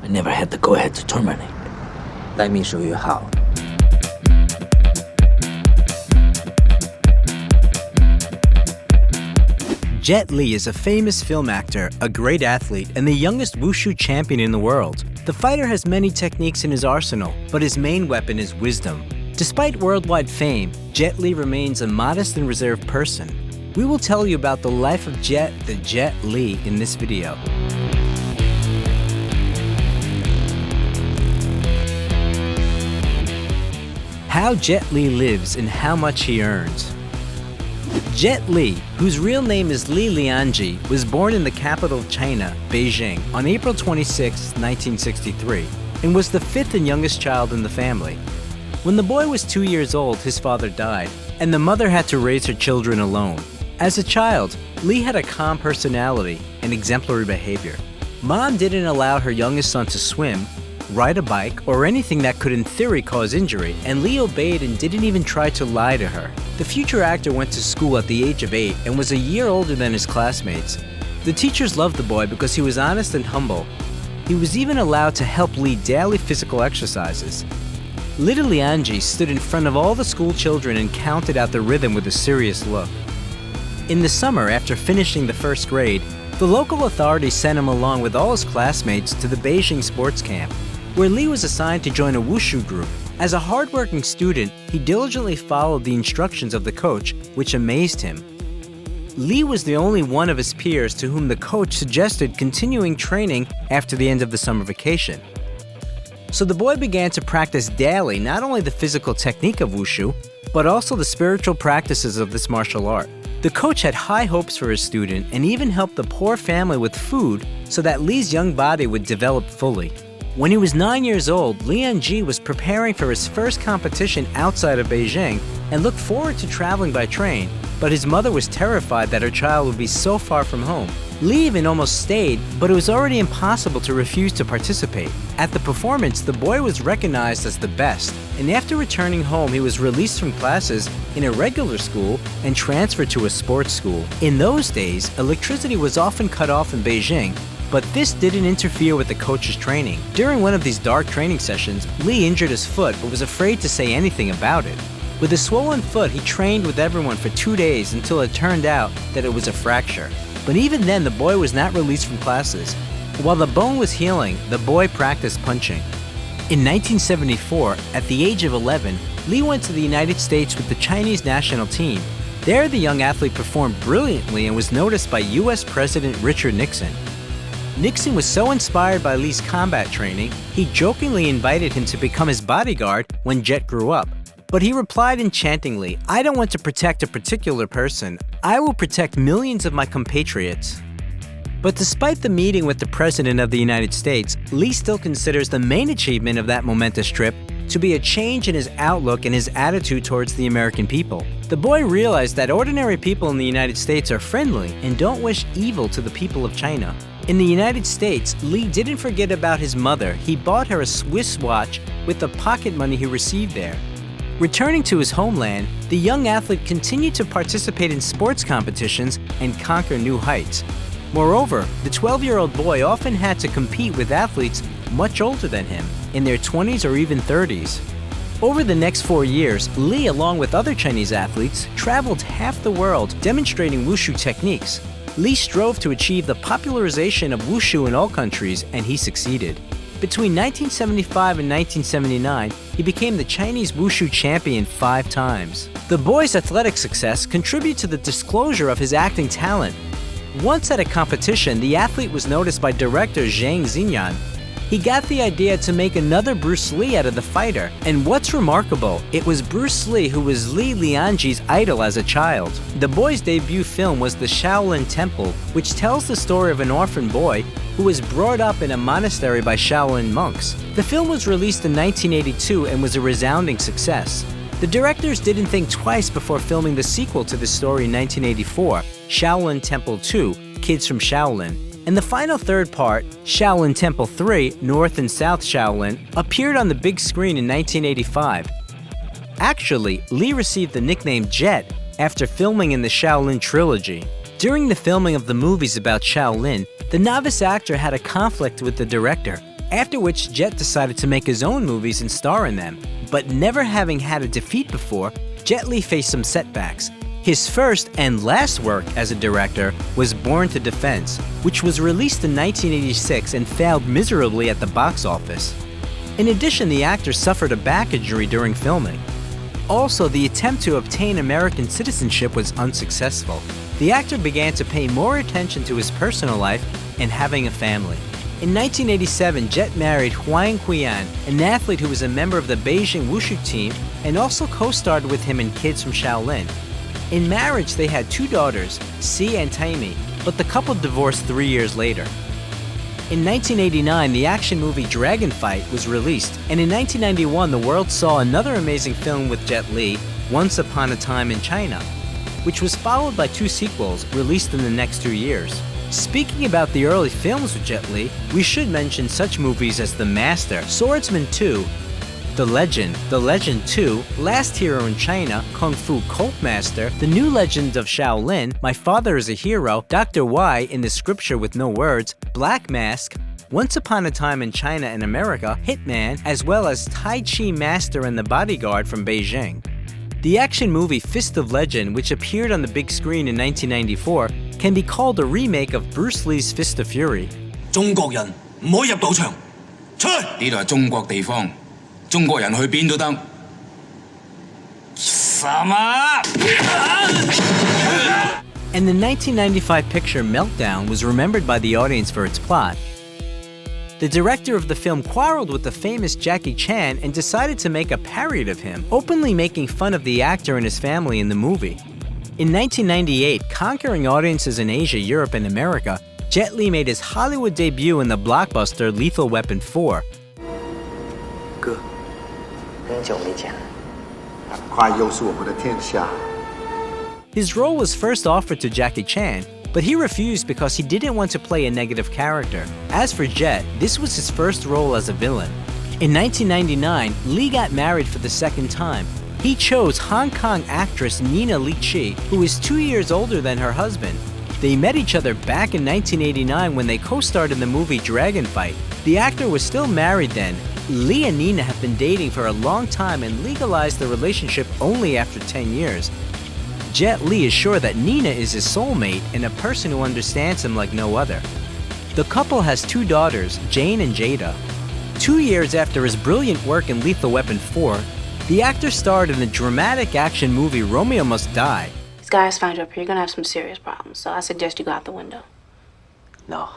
I never had the go-ahead to terminate. Let me show you how. Jet Li is a famous film actor, a great athlete, and the youngest wushu champion in the world. The fighter has many techniques in his arsenal, but his main weapon is wisdom. Despite worldwide fame, Jet Li remains a modest and reserved person. We will tell you about the life of Jet Li in this video. How Jet Li lives and how much he earns. Jet Li, whose real name is Li Lianji, was born in the capital of China, Beijing, on April 26, 1963, and was the fifth and youngest child in the family. When the boy was 2 years old, his father died, and the mother had to raise her children alone. As a child, Li had a calm personality and exemplary behavior. Mom didn't allow her youngest son to swim, ride a bike, or anything that could in theory cause injury, and Li obeyed and didn't even try to lie to her. The future actor went to school at the age of 8 and was a year older than his classmates. The teachers loved the boy because he was honest and humble. He was even allowed to help lead daily physical exercises. Little Lianji stood in front of all the school children and counted out the rhythm with a serious look. In the summer, after finishing the first grade, the local authorities sent him along with all his classmates to the Beijing sports camp, where Li was assigned to join a wushu group. As a hardworking student, he diligently followed the instructions of the coach, which amazed him. Li was the only one of his peers to whom the coach suggested continuing training after the end of the summer vacation. So the boy began to practice daily not only the physical technique of wushu, but also the spiritual practices of this martial art. The coach had high hopes for his student and even helped the poor family with food so that Li's young body would develop fully. When he was 9 years old, Lianji was preparing for his first competition outside of Beijing and looked forward to traveling by train, but his mother was terrified that her child would be so far from home. Li even almost stayed, but it was already impossible to refuse to participate. At the performance, the boy was recognized as the best, and after returning home, he was released from classes in a regular school and transferred to a sports school. In those days, electricity was often cut off in Beijing, but this didn't interfere with the coach's training. During one of these dark training sessions, Li injured his foot but was afraid to say anything about it. With a swollen foot, he trained with everyone for 2 days until it turned out that it was a fracture. But even then, the boy was not released from classes. While the bone was healing, the boy practiced punching. In 1974, at the age of 11, Li went to the United States with the Chinese national team. There, the young athlete performed brilliantly and was noticed by US President Richard Nixon. Nixon was so inspired by Li's combat training, he jokingly invited him to become his bodyguard when Jet grew up. But he replied enchantingly, "I don't want to protect a particular person. I will protect millions of my compatriots." But despite the meeting with the President of the United States, Li still considers the main achievement of that momentous trip to be a change in his outlook and his attitude towards the American people. The boy realized that ordinary people in the United States are friendly and don't wish evil to the people of China. In the United States, Li didn't forget about his mother. He bought her a Swiss watch with the pocket money he received there. Returning to his homeland, the young athlete continued to participate in sports competitions and conquer new heights. Moreover, the 12-year-old boy often had to compete with athletes much older than him, in their 20s or even 30s. Over the next 4 years, Li, along with other Chinese athletes, traveled half the world demonstrating wushu techniques. Li strove to achieve the popularization of wushu in all countries, and he succeeded. Between 1975 and 1979, he became the Chinese wushu champion 5 times. The boy's athletic success contributed to the disclosure of his acting talent. Once at a competition, the athlete was noticed by director Zhang Xinyan. He got the idea to make another Bruce Lee out of the fighter, and what's remarkable, it was Bruce Lee who was Li Lianji's idol as a child. The boy's debut film was The Shaolin Temple, which tells the story of an orphan boy who was brought up in a monastery by Shaolin monks. The film was released in 1982 and was a resounding success. The directors didn't think twice before filming the sequel to the story in 1984, Shaolin Temple 2, Kids from Shaolin. And the final third part, Shaolin Temple 3, North and South Shaolin, appeared on the big screen in 1985. Actually, Li received the nickname Jet after filming in the Shaolin trilogy. During the filming of the movies about Shaolin, the novice actor had a conflict with the director. after which Jet decided to make his own movies and star in them. But never having had a defeat before, Jet Li faced some setbacks. His first and last work as a director was Born to Defense, which was released in 1986 and failed miserably at the box office. In addition, the actor suffered a back injury during filming. Also, the attempt to obtain American citizenship was unsuccessful. The actor began to pay more attention to his personal life and having a family. In 1987, Jet married Huang Qian, an athlete who was a member of the Beijing Wushu team and also co-starred with him in Kids from Shaolin. In marriage, they had 2 daughters, Si and Taimi, but the couple divorced 3 years later. In 1989, the action movie Dragon Fight was released, and in 1991, the world saw another amazing film with Jet Li, Once Upon a Time in China, which was followed by 2 sequels released in the next 2 years. Speaking about the early films with Jet Li, we should mention such movies as The Master, Swordsman 2, The Legend 2, Last Hero in China, Kung Fu Cult Master, The New Legend of Shaolin, My Father is a Hero, Dr. Y in the Scripture with No Words, Black Mask, Once Upon a Time in China and America, Hitman, as well as Tai Chi Master and the Bodyguard from Beijing. The action movie Fist of Legend, which appeared on the big screen in 1994, can be called a remake of Bruce Lee's Fist of Fury. 中國人唔可以入賭場，出去！呢度係中國地方，中國人去邊都得。什麼？ And the 1995 picture Meltdown was remembered by the audience for its plot. The director of the film quarreled with the famous Jackie Chan and decided to make a parody of him, openly making fun of the actor and his family in the movie. In 1998, conquering audiences in Asia, Europe, and America, Jet Li made his Hollywood debut in the blockbuster Lethal Weapon 4. 哥，很久没见了。快又是我们的天下。 His role was first offered to Jackie Chan, but he refused because he didn't want to play a negative character. As for Jet, this was his first role as a villain. In 1999, Lee got married for the second time. He chose Hong Kong actress Nina Li Chi, who is 2 years older than her husband. They met each other back in 1989 when they co-starred in the movie Dragon Fight. The actor was still married then. Lee and Nina have been dating for a long time and legalized the relationship only after 10 years. Jet Li is sure that Nina is his soulmate and a person who understands him like no other. The couple has 2 daughters, Jane and Jada. 2 years after his brilliant work in Lethal Weapon 4, the actor starred in the dramatic action movie Romeo Must Die. These guys find you up here, you're gonna have some serious problems, so I suggest you go out the window. No,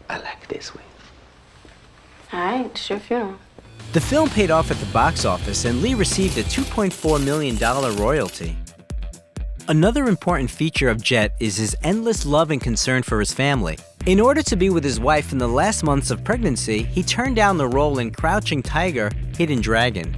I like it this way. Alright, it's your funeral. The film paid off at the box office and Lee received a $2.4 million royalty. Another important feature of Jet is his endless love and concern for his family. In order to be with his wife in the last months of pregnancy, he turned down the role in Crouching Tiger, Hidden Dragon.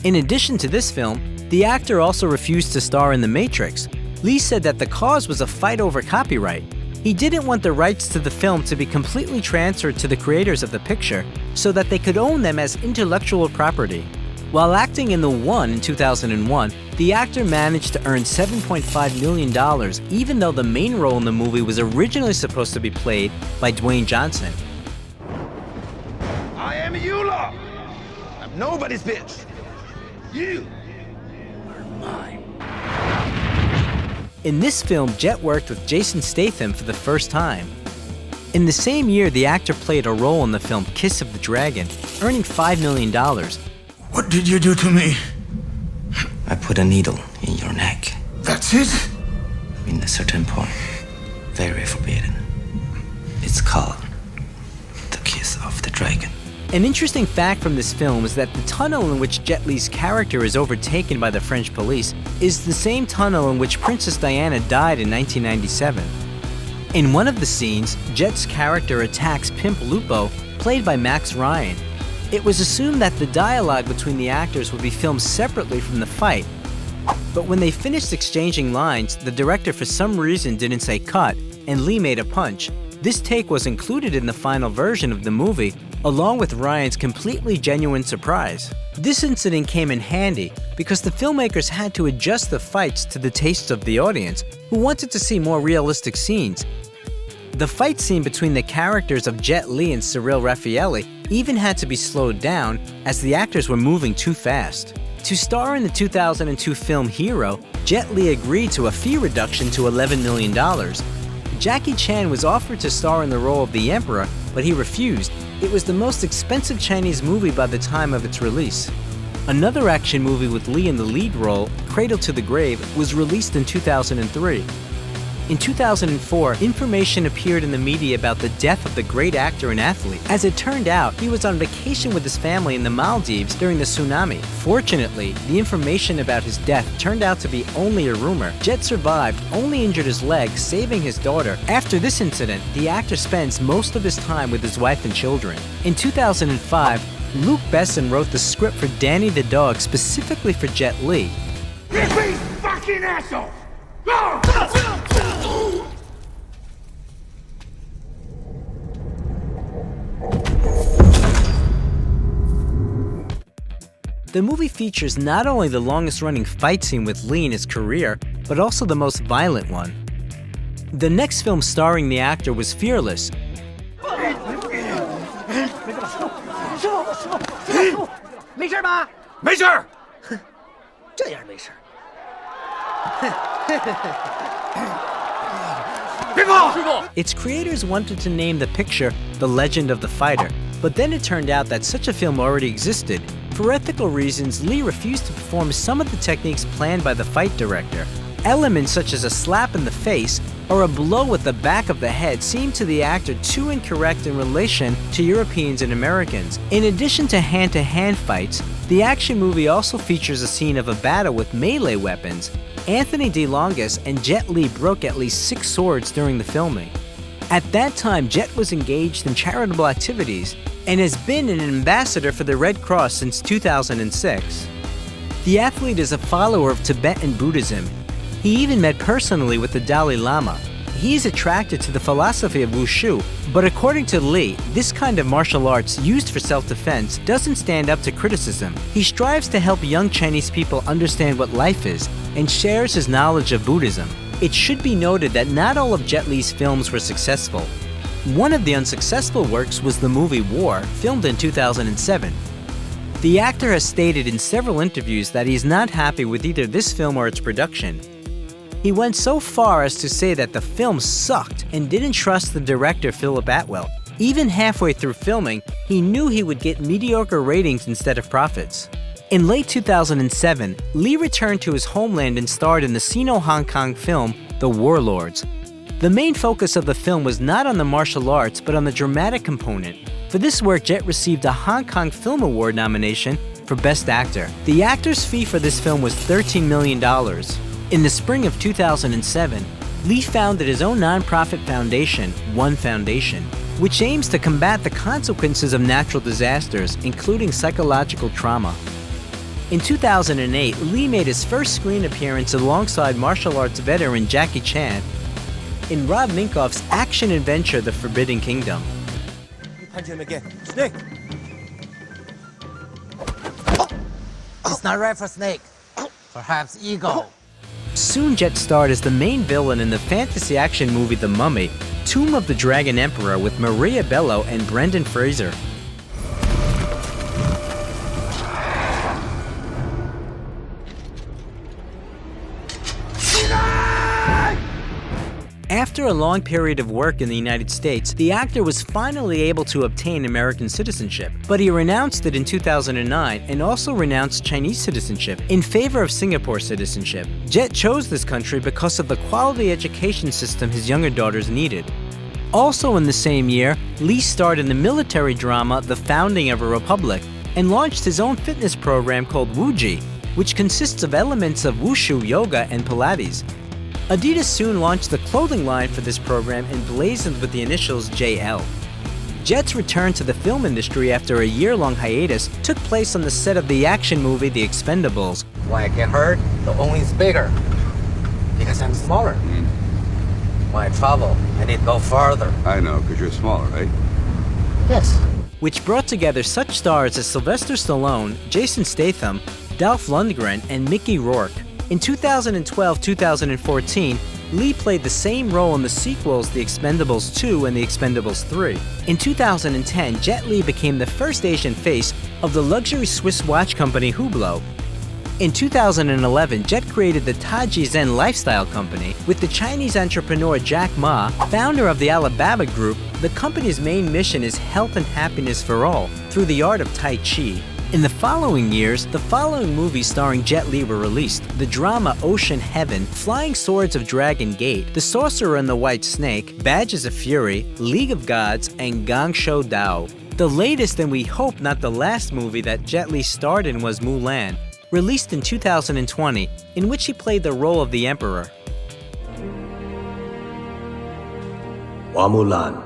In addition to this film, the actor also refused to star in The Matrix. Lee said that the cause was a fight over copyright. He didn't want the rights to the film to be completely transferred to the creators of the picture so that they could own them as intellectual property. While acting in The One in 2001, the actor managed to earn $7.5 million, even though the main role in the movie was originally supposed to be played by Dwayne Johnson. I am Eula. I'm nobody's bitch. You are mine. In this film, Jet worked with Jason Statham for the first time. In the same year, the actor played a role in the film Kiss of the Dragon, earning $5 million. What did you do to me? I put a needle in your neck. That's it? In a certain point. Very forbidden. It's called the Kiss of the Dragon. An interesting fact from this film is that the tunnel in which Jet Li's character is overtaken by the French police is the same tunnel in which Princess Diana died in 1997. In one of the scenes, Jet's character attacks Pimp Lupo, played by Max Ryan. It was assumed that the dialogue between the actors would be filmed separately from the fight. But when they finished exchanging lines, the director for some reason didn't say cut, and Lee made a punch. This take was included in the final version of the movie, along with Ryan's completely genuine surprise. This incident came in handy because the filmmakers had to adjust the fights to the tastes of the audience, who wanted to see more realistic scenes. The fight scene between the characters of Jet Li and Cyril Raffaelli even had to be slowed down as the actors were moving too fast. To star in the 2002 film Hero, Jet Li agreed to a fee reduction to $11 million. Jackie Chan was offered to star in the role of the Emperor, but he refused. It was the most expensive Chinese movie by the time of its release. Another action movie with Li in the lead role, Cradle to the Grave, was released in 2003. In 2004, information appeared in the media about the death of the great actor and athlete. As it turned out, he was on vacation with his family in the Maldives during the tsunami. Fortunately, the information about his death turned out to be only a rumor. Jet survived, only injured his leg, saving his daughter. After this incident, the actor spends most of his time with his wife and children. In 2005, Luc Besson wrote the script for Danny the Dog specifically for Jet Li. Give me fucking asshole! The movie features not only the longest-running fight scene with Li in his career, but also the most violent one. The next film starring the actor was Fearless. 没事吧？没事儿。这样没事。别跑！ Its creators wanted to name the picture The Legend of the Fighter, but then it turned out that such a film already existed. For ethical reasons, Li refused to perform some of the techniques planned by the fight director. Elements such as a slap in the face or a blow with the back of the head seemed to the actor too incorrect in relation to Europeans and Americans. In addition to hand-to-hand fights, the action movie also features a scene of a battle with melee weapons. Anthony DeLongis and Jet Li broke at least 6 swords during the filming. At that time, Jet was engaged in charitable activities and has been an ambassador for the Red Cross since 2006. The athlete is a follower of Tibetan Buddhism. He even met personally with the Dalai Lama. He is attracted to the philosophy of Wushu, but according to Li, this kind of martial arts used for self-defense doesn't stand up to criticism. He strives to help young Chinese people understand what life is and shares his knowledge of Buddhism. It should be noted that not all of Jet Li's films were successful. One of the unsuccessful works was the movie War, filmed in 2007. The actor has stated in several interviews that he is not happy with either this film or its production. He went so far as to say that the film sucked and didn't trust the director Philip Atwell. Even halfway through filming, he knew he would get mediocre ratings instead of profits. In late 2007, Li returned to his homeland and starred in the Sino-Hong Kong film The Warlords. The main focus of the film was not on the martial arts but on the dramatic component. For this work, Jet received a Hong Kong Film Award nomination for Best Actor. The actor's fee for this film was $13 million. In the spring of 2007, Li founded his own nonprofit foundation, One Foundation, which aims to combat the consequences of natural disasters, including psychological trauma. In 2008, Li made his first screen appearance alongside martial arts veteran Jackie Chan in Rob Minkoff's action-adventure The Forbidden Kingdom. You punch him again. Snake! It's not right for snake. Perhaps eagle. Soon Jet starred as the main villain in the fantasy action movie The Mummy, Tomb of the Dragon Emperor with Maria Bello and Brendan Fraser. After a long period of work in the United States, the actor was finally able to obtain American citizenship, but he renounced it in 2009 and also renounced Chinese citizenship in favor of Singapore citizenship. Jet chose this country because of the quality education system his younger daughters needed. Also in the same year, Li starred in the military drama The Founding of a Republic and launched his own fitness program called Wuji, which consists of elements of Wushu, yoga, and Pilates. Adidas soon launched the clothing line for this program emblazoned with the initials JL. Jet's return to the film industry after a year-long hiatus took place on the set of the action movie The Expendables. When I get hurt, the only is bigger. Because I'm smaller. When I travel, I need to go farther. I know, because you're smaller, right? Yes. Which brought together such stars as Sylvester Stallone, Jason Statham, Dolph Lundgren, and Mickey Rourke. In 2012-2014, Li played the same role in the sequels The Expendables 2 and The Expendables 3. In 2010, Jet Li became the first Asian face of the luxury Swiss watch company Hublot. In 2011, Jet created the Taji Zen lifestyle company with the Chinese entrepreneur Jack Ma, founder of the Alibaba Group. The company's main mission is health and happiness for all through the art of Tai Chi. In the following years, the following movies starring Jet Li were released: the drama Ocean Heaven, Flying Swords of Dragon Gate, The Sorcerer and the White Snake, Badges of Fury, League of Gods, and Gangshou Dao. The latest and we hope not the last movie that Jet Li starred in was Mulan, released in 2020, in which he played the role of the Emperor. Hua Mulan,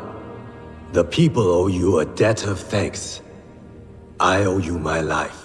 the people owe you a debt of thanks. I owe you my life.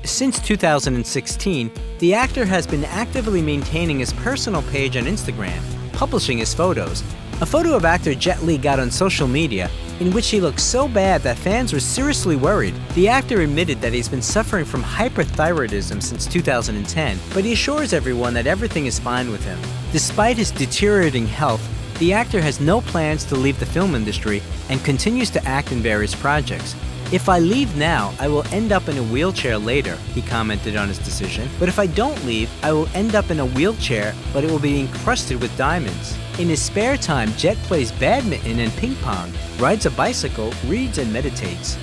Since 2016, the actor has been actively maintaining his personal page on Instagram, publishing his photos. A photo of actor Jet Li got on social media, in which he looked so bad that fans were seriously worried. The actor admitted that he's been suffering from hyperthyroidism since 2010, but he assures everyone that everything is fine with him. Despite his deteriorating health, the actor has no plans to leave the film industry and continues to act in various projects. "If I leave now, I will end up in a wheelchair later," he commented on his decision. "But if I don't leave, I will end up in a wheelchair, but it will be encrusted with diamonds." In his spare time, Jet plays badminton and ping pong, rides a bicycle, reads, and meditates.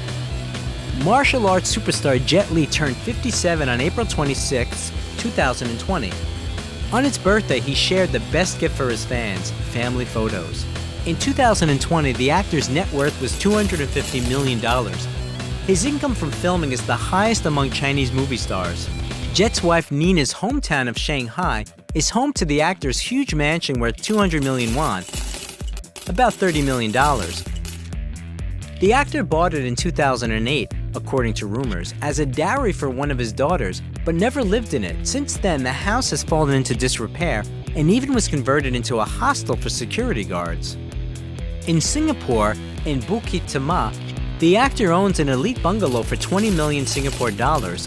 Martial arts superstar Jet Li turned 57 on April 26, 2020. On his birthday, he shared the best gift for his fans: family photos. In 2020, the actor's net worth was $250 million. His income from filming is the highest among Chinese movie stars. Jet's wife Nina's hometown of Shanghai is home to the actor's huge mansion worth 200 million won, about $30 million. The actor bought it in 2008, according to rumors, as a dowry for one of his daughters, but never lived in it. Since then, the house has fallen into disrepair and even was converted into a hostel for security guards. In Singapore, in Bukit Timah, the actor owns an elite bungalow for 20 million Singapore dollars,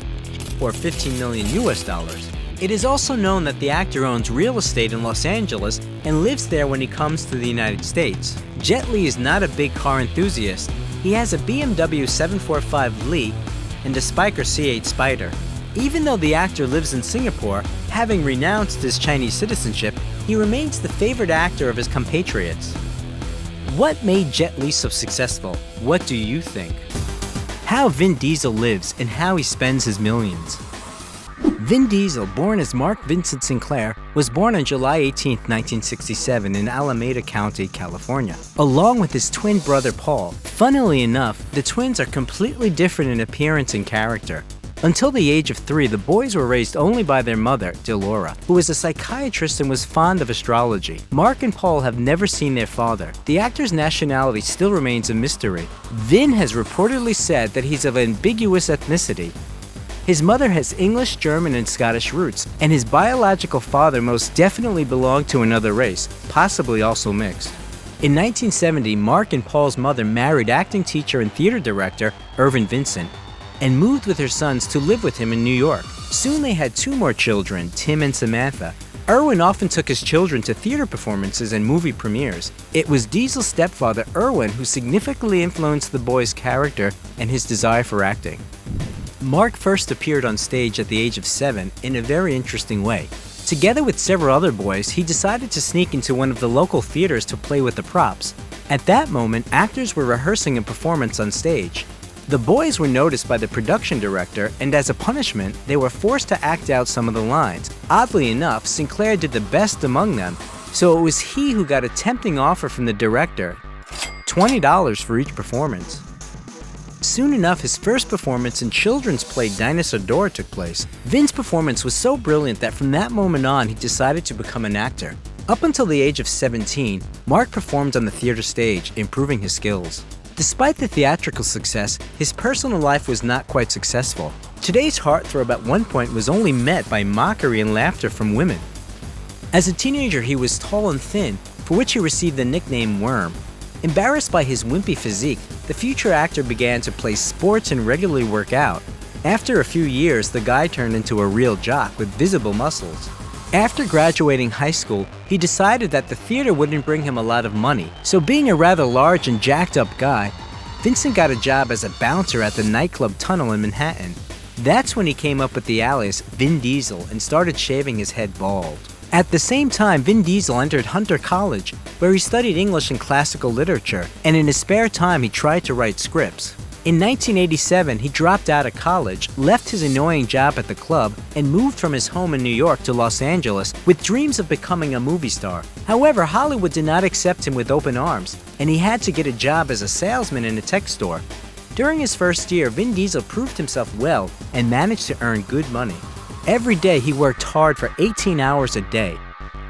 or 15 million US dollars. It is also known that the actor owns real estate in Los Angeles and lives there when he comes to the United States. Jet Li is not a big car enthusiast. He has a BMW 745 Li and a Spyker C8 Spider. Even though the actor lives in Singapore, having renounced his Chinese citizenship, he remains the favorite actor of his compatriots. What made Jet Li so successful? What do you think? How Vin Diesel lives and how he spends his millions. Vin Diesel, born as Mark Vincent Sinclair, was born on July 18, 1967 in Alameda County, California, along with his twin brother Paul. Funnily enough, the twins are completely different in appearance and character. Until the age of 3, the boys were raised only by their mother, Delora, who was a psychiatrist and was fond of astrology. Mark and Paul have never seen their father. The actor's nationality still remains a mystery. Vin has reportedly said that he's of ambiguous ethnicity. His mother has English, German, and Scottish roots, and his biological father most definitely belonged to another race, possibly also mixed. In 1970, Mark and Paul's mother married acting teacher and theater director Irvin Vincent, and moved with her sons to live with him in New York. Soon they had 2 more children, Tim and Samantha. Irwin often took his children to theater performances and movie premieres. It was Diesel's stepfather, Irwin, who significantly influenced the boy's character and his desire for acting. Mark first appeared on stage at the age of 7 in a very interesting way. Together with several other boys, he decided to sneak into one of the local theaters to play with the props. At that moment, actors were rehearsing a performance on stage. The boys were noticed by the production director, and as a punishment, they were forced to act out some of the lines. Oddly enough, Sinclair did the best among them, so it was he who got a tempting offer from the director: $20 for each performance. Soon enough, his first performance in children's play Dinosaur Dora took place. Vin's performance was so brilliant that from that moment on, he decided to become an actor. Up until the age of 17, Mark performed on the theater stage, improving his skills. Despite the theatrical success, his personal life was not quite successful. Today's heartthrob at one point was only met by mockery and laughter from women. As a teenager, he was tall and thin, for which he received the nickname Worm. Embarrassed by his wimpy physique, the future actor began to play sports and regularly work out. After a few years, the guy turned into a real jock with visible muscles. After graduating high school, he decided that the theater wouldn't bring him a lot of money, so being a rather large and jacked up guy, Vincent got a job as a bouncer at the nightclub Tunnel in Manhattan. That's when he came up with the alias Vin Diesel and started shaving his head bald. At the same time, Vin Diesel entered Hunter College, where he studied English and classical literature, and in his spare time he tried to write scripts. In 1987, he dropped out of college, left his annoying job at the club, and moved from his home in New York to Los Angeles with dreams of becoming a movie star. However, Hollywood did not accept him with open arms, and he had to get a job as a salesman in a tech store. During his first year, Vin Diesel proved himself well and managed to earn good money. Every day he worked hard for 18 hours a day.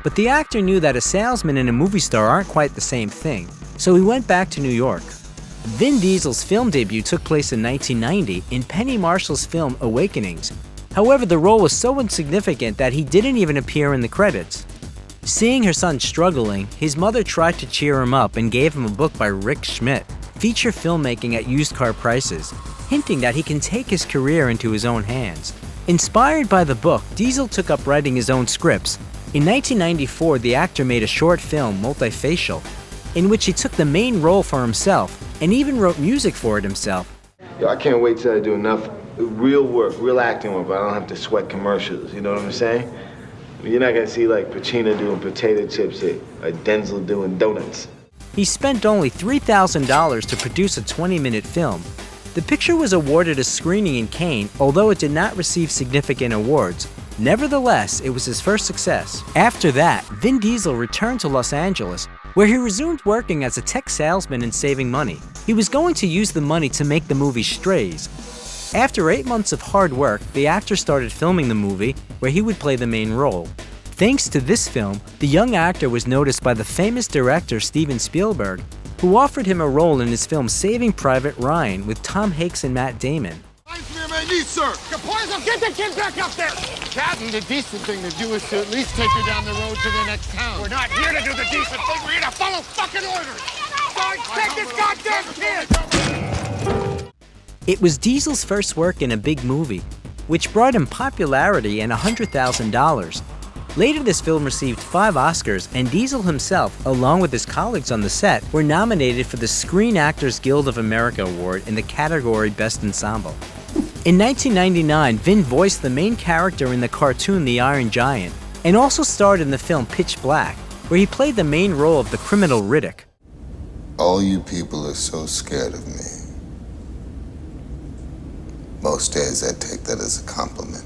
But the actor knew that a salesman and a movie star aren't quite the same thing, so he went back to New York. Vin Diesel's film debut took place in 1990 in Penny Marshall's film Awakenings. However, the role was so insignificant that he didn't even appear in the credits. Seeing her son struggling, his mother tried to cheer him up and gave him a book by Rick Schmidt, Feature Filmmaking at Used Car Prices, hinting that he can take his career into his own hands. Inspired by the book, Diesel took up writing his own scripts. In 1994, the actor made a short film, Multifacial, in which he took the main role for himself and even wrote music for it himself. Yo, I can't wait till I do enough real work, real acting work, but I don't have to sweat commercials, you know what I'm saying? You're not gonna see like Pacino doing potato chips or Denzel doing donuts. He spent only $3,000 to produce a 20-minute film. The picture was awarded a screening in Cannes, although it did not receive significant awards. Nevertheless, it was his first success. After that, Vin Diesel returned to Los Angeles, where he resumed working as a tech salesman and saving money. He was going to use the money to make the movie Strays. After 8 months of hard work, the actor started filming the movie, where he would play the main role. Thanks to this film, the young actor was noticed by the famous director Steven Spielberg, who offered him a role in his film Saving Private Ryan with Tom Hanks and Matt Damon. Sir, get the kid back up there! Captain, the decent thing to do is to at least take her down the road to the next town. We're not here to do the decent thing, we're here to follow fucking orders! Take this goddamn kid! It was Diesel's first work in a big movie, which brought him popularity and $100,000. Later, this film received 5 Oscars, and Diesel himself, along with his colleagues on the set, were nominated for the Screen Actors Guild of America Award in the category Best Ensemble. In 1999, Vin voiced the main character in the cartoon The Iron Giant, and also starred in the film Pitch Black, where he played the main role of the criminal Riddick. All you people are so scared of me. Most days I take that as a compliment.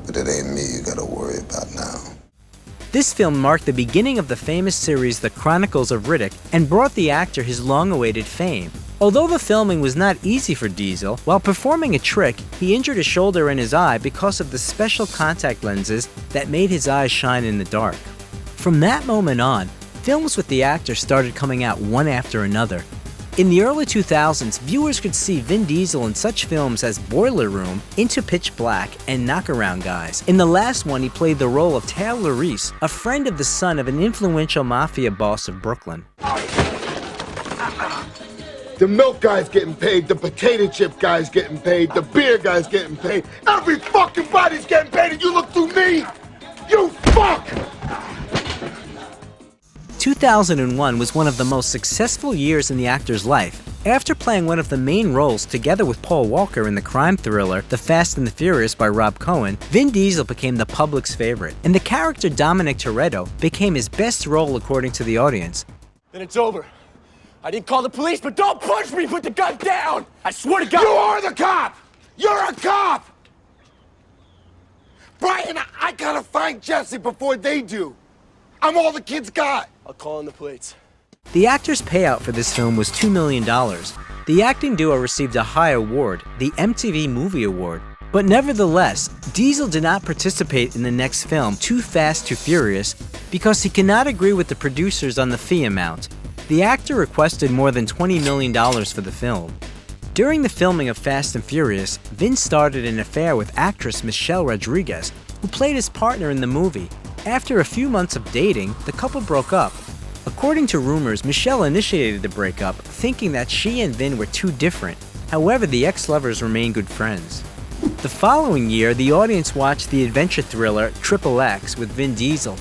But it ain't me you gotta worry about now. This film marked the beginning of the famous series The Chronicles of Riddick and brought the actor his long-awaited fame. Although the filming was not easy for Diesel, while performing a trick, he injured a shoulder and his eye because of the special contact lenses that made his eyes shine in the dark. From that moment on, films with the actor started coming out one after another. In the early 2000s, viewers could see Vin Diesel in such films as Boiler Room, Into Pitch Black, and Knockaround Guys. In the last one, he played the role of Taylor Reese, a friend of the son of an influential mafia boss of Brooklyn. The milk guy's getting paid, the potato chip guy's getting paid, the beer guy's getting paid. Every fucking body's getting paid, and you look through me! You fuck! 2001 was one of the most successful years in the actor's life. After playing one of the main roles together with Paul Walker in the crime thriller The Fast and the Furious by Rob Cohen, Vin Diesel became the public's favorite, and the character Dominic Toretto became his best role according to the audience. Then it's over. I didn't call the police, but don't punch me! Put the gun down! I swear to God! You are the cop! You're a cop! Brian, I gotta find Jesse before they do. I'm all the kids got. I'll call in the plates. The actor's payout for this film was $2 million. The acting duo received a high award, the MTV Movie Award. But nevertheless, Diesel did not participate in the next film, Too Fast, Too Furious, because he cannot agree with the producers on the fee amount. The actor requested more than $20 million for the film. During the filming of Fast and Furious, Vin started an affair with actress Michelle Rodriguez, who played his partner in the movie. After a few months of dating, the couple broke up. According to rumors, Michelle initiated the breakup, thinking that she and Vin were too different. However, the ex-lovers remain good friends. The following year, the audience watched the adventure thriller XXX with Vin Diesel,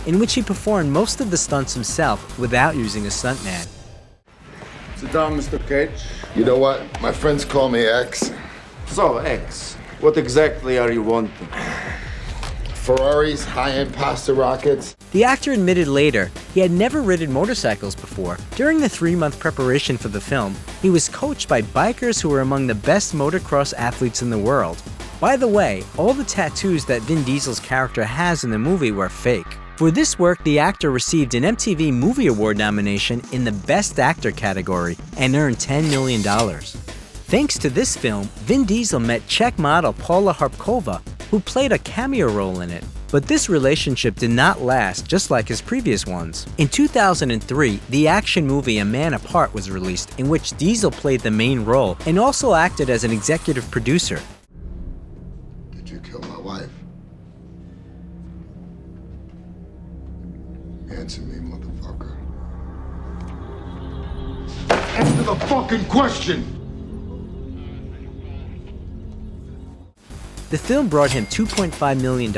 in which he performed most of the stunts himself without using a stuntman. Sit down, Mr. Cage. You know what? My friends call me X. So, X, what exactly are you wanting? Ferraris, high-end pasta rockets. The actor admitted later he had never ridden motorcycles before. During the 3-month preparation for the film, he was coached by bikers who were among the best motocross athletes in the world. By the way, all the tattoos that Vin Diesel's character has in the movie were fake. For this work, the actor received an MTV Movie Award nomination in the Best Actor category and earned $10 million. Thanks to this film, Vin Diesel met Czech model Paula Harpkova, who played a cameo role in it. But this relationship did not last, just like his previous ones. In 2003, the action movie A Man Apart was released, in which Diesel played the main role and also acted as an executive producer. Did you kill my wife? Answer me, motherfucker. Answer the fucking question! The film brought him $2.5 million.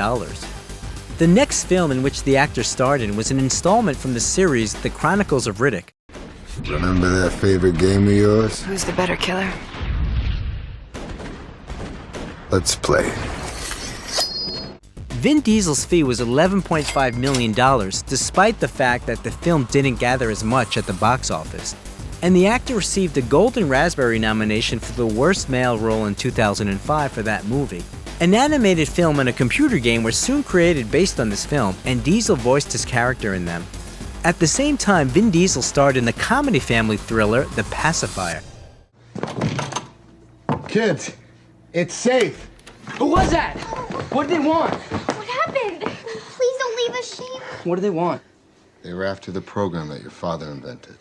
The next film in which the actor starred in was an installment from the series The Chronicles of Riddick. Remember that favorite game of yours? Who's the better killer? Let's play. Vin Diesel's fee was $11.5 million, despite the fact that the film didn't gather as much at the box office. And the actor received a Golden Raspberry nomination for the worst male role in 2005 for that movie. An animated film and a computer game were soon created based on this film, and Diesel voiced his character in them. At the same time, Vin Diesel starred in the comedy family thriller The Pacifier. Kids, it's safe. Who was that? What did they want? What happened? Please don't leave us, Shane. What do they want? They were after the program that your father invented.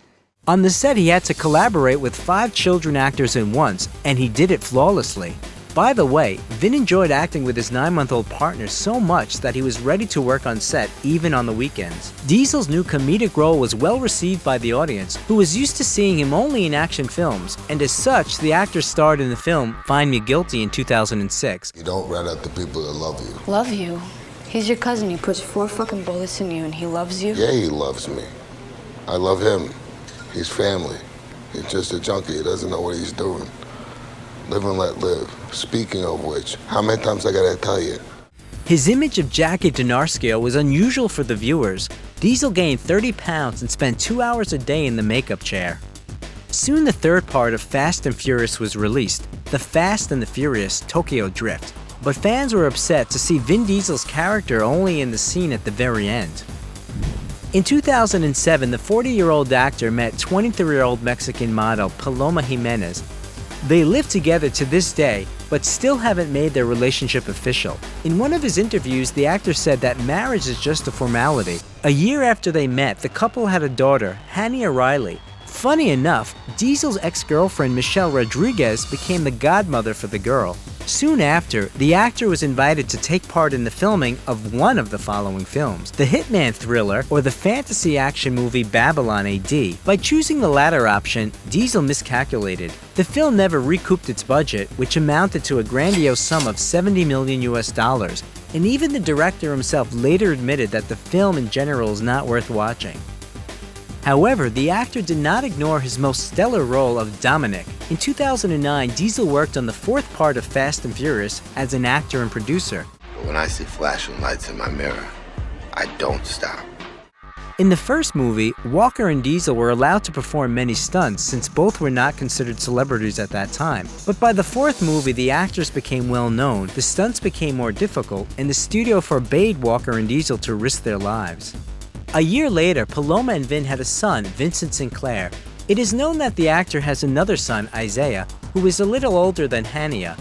On the set, he had to collaborate with 5 children actors at once, and he did it flawlessly. By the way, Vin enjoyed acting with his 9-month-old partner so much that he was ready to work on set even on the weekends. Diesel's new comedic role was well received by the audience, who was used to seeing him only in action films, and as such, the actor starred in the film Find Me Guilty in 2006. You don't rat out the people that love you. Love you? He's your cousin. He puts 4 fucking bullets in you and he loves you? Yeah, he loves me. I love him. He's family. He's just a junkie. He doesn't know what he's doing. Live and let live. Speaking of which, how many times I gotta tell you? His image of Jackie DiNarcio was unusual for the viewers. Diesel gained 30 pounds and spent 2 hours a day in the makeup chair. Soon the third part of Fast and Furious was released, The Fast and the Furious Tokyo Drift. But fans were upset to see Vin Diesel's character only in the scene at the very end. In 2007, the 40-year-old actor met 23-year-old Mexican model Paloma Jiménez. They live together to this day, but still haven't made their relationship official. In one of his interviews, the actor said that marriage is just a formality. A year after they met, the couple had a daughter, Hania Riley. Funny enough, Diesel's ex-girlfriend Michelle Rodriguez became the godmother for the girl. Soon after, the actor was invited to take part in the filming of one of the following films, the hitman thriller or the fantasy action movie Babylon AD. By choosing the latter option, Diesel miscalculated. The film never recouped its budget, which amounted to a grandiose sum of $70 million US, and even the director himself later admitted that the film in general is not worth watching. However, the actor did not ignore his most stellar role of Dominic. In 2009, Diesel worked on the 4th part of Fast and Furious as an actor and producer. When I see flashing lights in my mirror, I don't stop. In the first movie, Walker and Diesel were allowed to perform many stunts since both were not considered celebrities at that time. But by the 4th movie, the actors became well known, the stunts became more difficult, and the studio forbade Walker and Diesel to risk their lives. A year later, Paloma and Vin had a son, Vincent Sinclair. It is known that the actor has another son, Isaiah, who is a little older than Hania.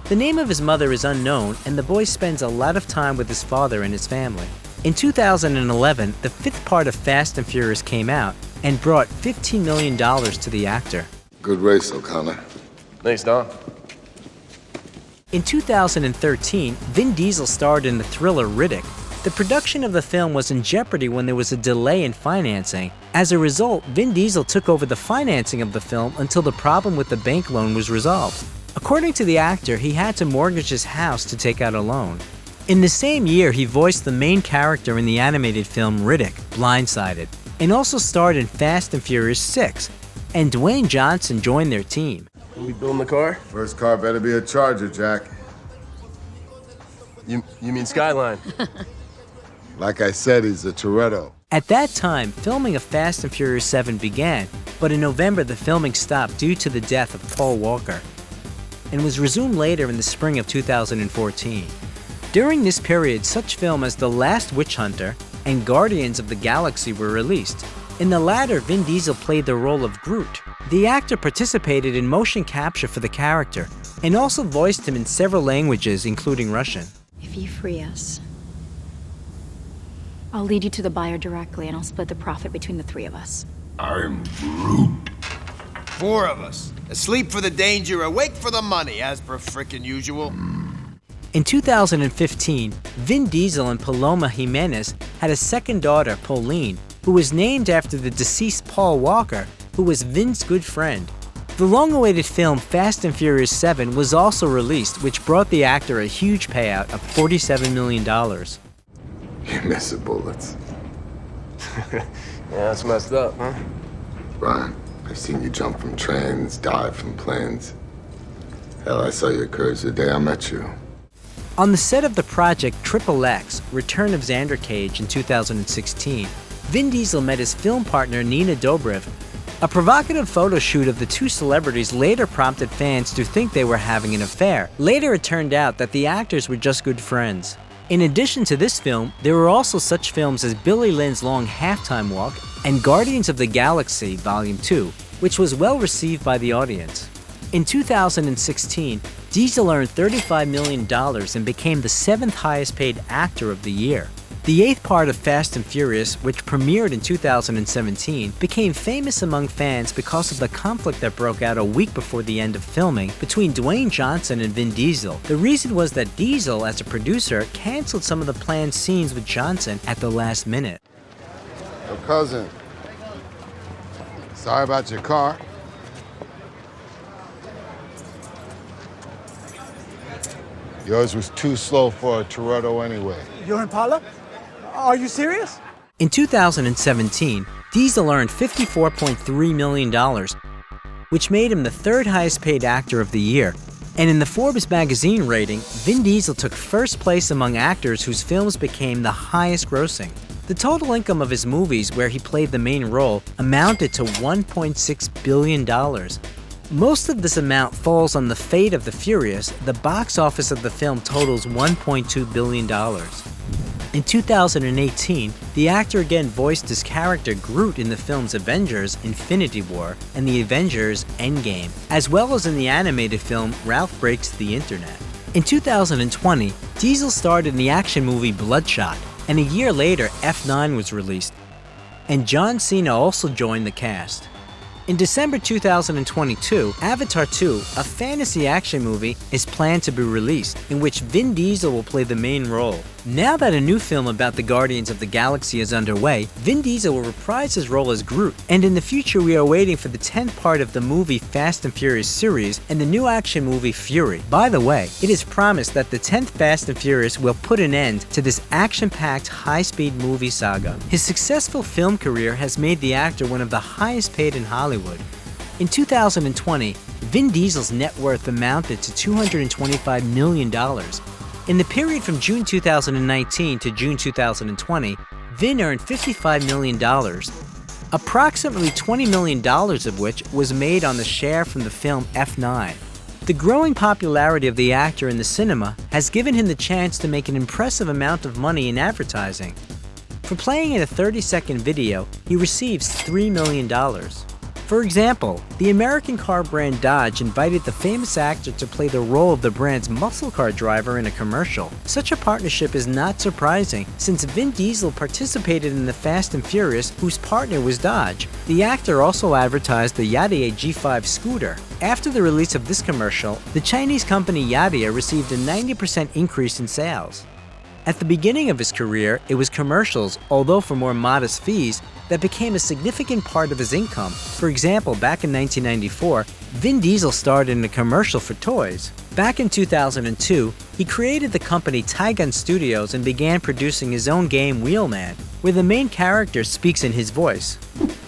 The name of his mother is unknown, and the boy spends a lot of time with his father and his family. In 2011, the 5th part of Fast and Furious came out and brought $15 million to the actor. Good race, O'Connor. Thanks, Don. In 2013, Vin Diesel starred in the thriller Riddick. The production of the film was in jeopardy when there was a delay in financing. As a result, Vin Diesel took over the financing of the film until the problem with the bank loan was resolved. According to the actor, he had to mortgage his house to take out a loan. In the same year, he voiced the main character in the animated film Riddick, Blindsided, and also starred in Fast and Furious 6, and Dwayne Johnson joined their team. We building the car? First car better be a Charger, Jack. You mean Skyline? Like I said, he's a Toretto. At that time, filming of Fast and Furious 7 began, but in November the filming stopped due to the death of Paul Walker, and was resumed later in the spring of 2014. During this period, such films as The Last Witch Hunter and Guardians of the Galaxy were released. In the latter, Vin Diesel played the role of Groot. The actor participated in motion capture for the character, and also voiced him in several languages, including Russian. If you free us, I'll lead you to the buyer directly, and I'll split the profit between the three of us. I'm Groot. Four of us. Asleep for the danger, awake for the money, as per frickin' usual. In 2015, Vin Diesel and Paloma Jiménez had a second daughter, Pauline, who was named after the deceased Paul Walker, who was Vin's good friend. The long-awaited film Fast and Furious 7 was also released, which brought the actor a huge payout of $47 million. You miss the bullets. Yeah, that's messed up, huh? Brian, I've seen you jump from trains, dive from planes. Hell, I saw your courage the day I met you. On the set of the project XXX, Return of Xander Cage in 2016, Vin Diesel met his film partner Nina Dobrev. A provocative photo shoot of the two celebrities later prompted fans to think they were having an affair. Later it turned out that the actors were just good friends. In addition to this film, there were also such films as Billy Lynn's Long Halftime Walk and Guardians of the Galaxy Volume 2, which was well received by the audience. In 2016, Diesel earned $35 million and became the 7th highest paid actor of the year. The 8th part of Fast and Furious, which premiered in 2017, became famous among fans because of the conflict that broke out a week before the end of filming between Dwayne Johnson and Vin Diesel. The reason was that Diesel, as a producer, canceled some of the planned scenes with Johnson at the last minute. Yo, cousin. Sorry about your car. Yours was too slow for a Toretto anyway. Your Impala? Are you serious? In 2017, Diesel earned $54.3 million, which made him the 3rd highest paid actor of the year. And in the Forbes magazine rating, Vin Diesel took first place among actors whose films became the highest grossing. The total income of his movies, where he played the main role, amounted to $1.6 billion. Most of this amount falls on The Fate of the Furious. The box office of the film totals $1.2 billion. In 2018, the actor again voiced his character Groot in the films Avengers: Infinity War and The Avengers: Endgame, as well as in the animated film Ralph Breaks the Internet. In 2020, Diesel starred in the action movie Bloodshot, and a year later F9 was released, and John Cena also joined the cast. In December 2022, Avatar 2, a fantasy action movie, is planned to be released, in which Vin Diesel will play the main role. Now that a new film about the Guardians of the Galaxy is underway, Vin Diesel will reprise his role as Groot, and in the future we are waiting for the 10th part of the movie Fast and Furious series and the new action movie Fury. By the way, it is promised that the 10th Fast and Furious will put an end to this action-packed, high-speed movie saga. His successful film career has made the actor one of the highest paid in Hollywood. In 2020, Vin Diesel's net worth amounted to $225 million. In the period from June 2019 to June 2020, Vin earned $55 million, approximately $20 million of which was made on the share from the film F9. The growing popularity of the actor in the cinema has given him the chance to make an impressive amount of money in advertising. For playing in a 30-second video, he receives $3 million. For example, the American car brand Dodge invited the famous actor to play the role of the brand's muscle car driver in a commercial. Such a partnership is not surprising, since Vin Diesel participated in the Fast and Furious, whose partner was Dodge. The actor also advertised the Yadea G5 scooter. After the release of this commercial, the Chinese company Yadea received a 90% increase in sales. At the beginning of his career, it was commercials, although for more modest fees, that became a significant part of his income. For example, back in 1994, Vin Diesel starred in a commercial for toys. Back in 2002, he created the company Tygun Studios and began producing his own game Wheelman, where the main character speaks in his voice.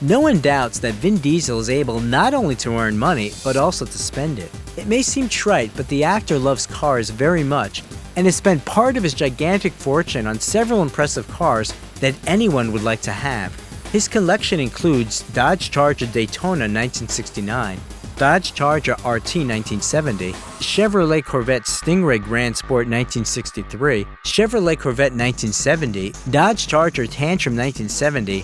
No one doubts that Vin Diesel is able not only to earn money, but also to spend it. It may seem trite, but the actor loves cars very much and has spent part of his gigantic fortune on several impressive cars that anyone would like to have. His collection includes Dodge Charger Daytona 1969, Dodge Charger RT 1970, Chevrolet Corvette Stingray Grand Sport 1963, Chevrolet Corvette 1970, Dodge Charger Tantrum 1970,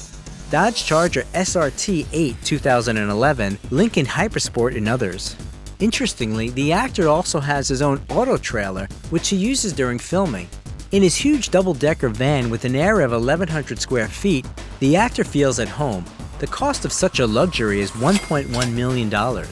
Dodge Charger SRT 8 2011, Lincoln Hypersport, and others. Interestingly, the actor also has his own auto trailer, which he uses during filming. In his huge double-decker van with an area of 1,100 square feet, the actor feels at home. The cost of such a luxury is $1.1 million.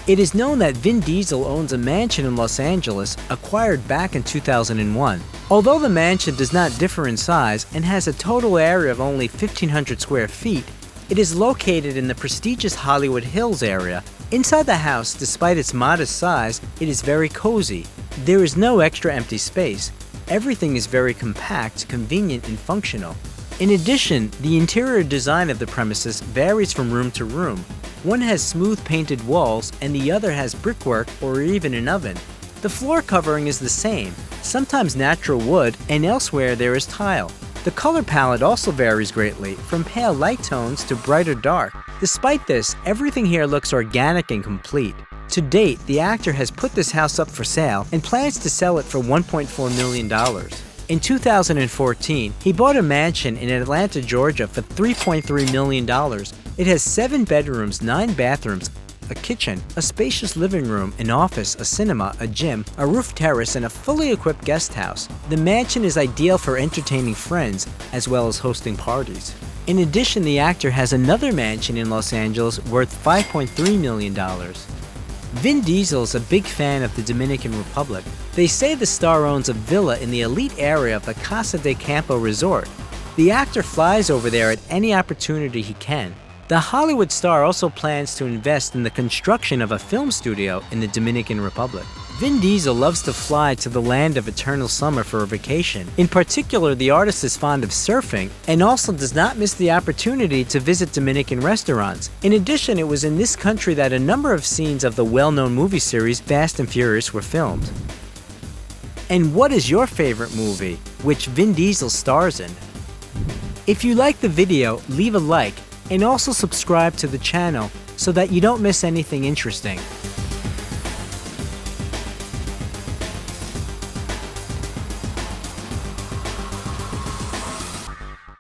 It is known that Vin Diesel owns a mansion in Los Angeles acquired back in 2001. Although the mansion does not differ in size and has a total area of only 1,500 square feet, it is located in the prestigious Hollywood Hills area. Inside the house, despite its modest size, it is very cozy. There is no extra empty space. Everything is very compact, convenient, and functional. In addition, the interior design of the premises varies from room to room. One has smooth painted walls and the other has brickwork or even an oven. The floor covering is the same, sometimes natural wood, and elsewhere there is tile. The color palette also varies greatly, from pale light tones to brighter dark. Despite this, everything here looks organic and complete. To date, the actor has put this house up for sale and plans to sell it for $1.4 million. In 2014, he bought a mansion in Atlanta, Georgia for $3.3 million. It has 7 bedrooms, 9 bathrooms, a kitchen, a spacious living room, an office, a cinema, a gym, a roof terrace, and a fully equipped guest house. The mansion is ideal for entertaining friends as well as hosting parties. In addition, the actor has another mansion in Los Angeles worth $5.3 million. Vin Diesel is a big fan of the Dominican Republic. They say the star owns a villa in the elite area of the Casa de Campo resort. The actor flies over there at any opportunity he can. The Hollywood star also plans to invest in the construction of a film studio in the Dominican Republic. Vin Diesel loves to fly to the land of eternal summer for a vacation. In particular, the artist is fond of surfing and also does not miss the opportunity to visit Dominican restaurants. In addition, it was in this country that a number of scenes of the well-known movie series Fast and Furious were filmed. And what is your favorite movie, which Vin Diesel stars in? If you like the video, leave a like and also subscribe to the channel so that you don't miss anything interesting.